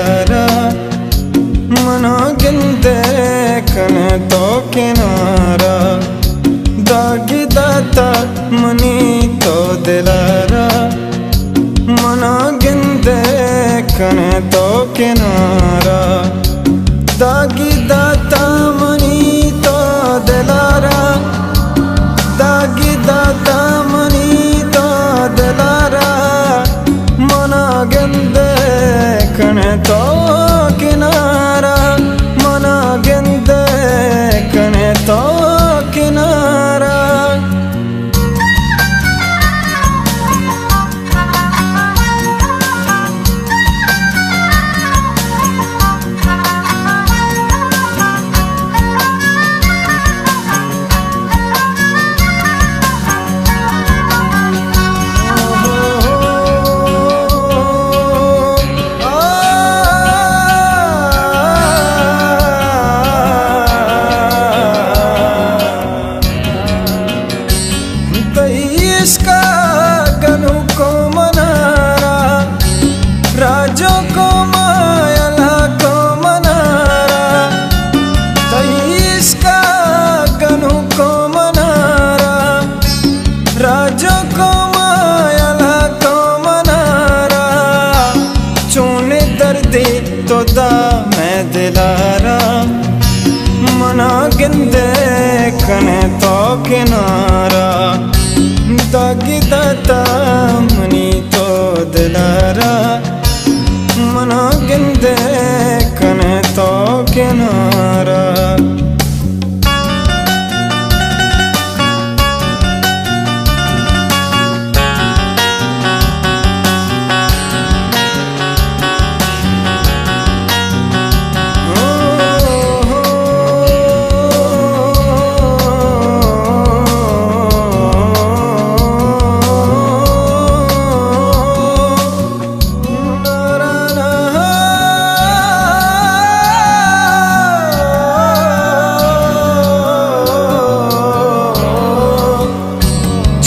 दिलारा मना गिंदे कने तो किनारा दागी दाता मनी तो दिलारा मना गिंदे कने तो किनारा दागी दाता मनी तो दिलारा दागी दाता मनी तो दिलारा मना गिंदे कने तो किनारा मना गिंदे कने तो किनारा इसका गनु को मनारा राजों को मायला को मनारा इसका गनु को मनारा राजों को मायला को मनारा चूने दर्दी तो दा मैं दिलारा मना गिंदे कने तो किनारा दागी दाता मनी तो दिलारा मना गिंदे कने तो किनारा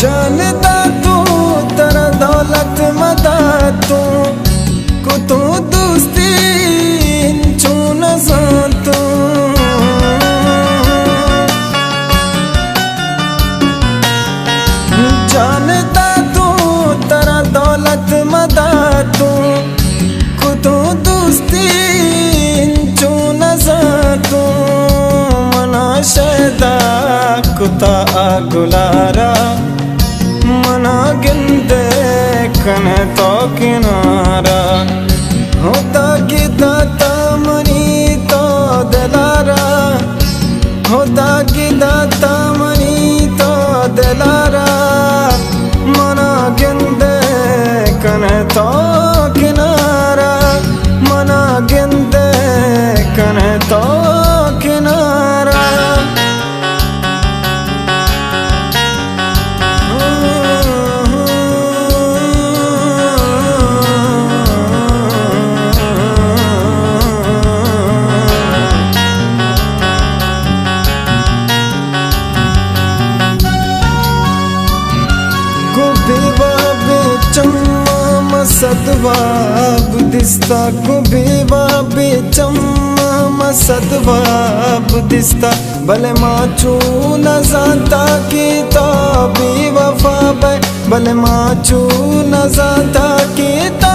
जानता तू तेरा दौलत मदा तू को तू दोस्ती चून तू जानता तू तेरा दौलत मदा तू को तू दोस्ती चून तू मना शैदा कुता गुलारा मना गिंदे कने तो किनारा हो दागी दाता मनी तो दिलारा हो दागी दाता मनी तो दिलारा मना गिंदे कने तो किनारा मना गिंदे कने तो किनारा सदवा बुद्धिस्ता गुबीवा बेचम्मा मसदवा बुद्धिस्ता भले माचू न जाता की तो भी वफा बे भले माचू न जाता की तो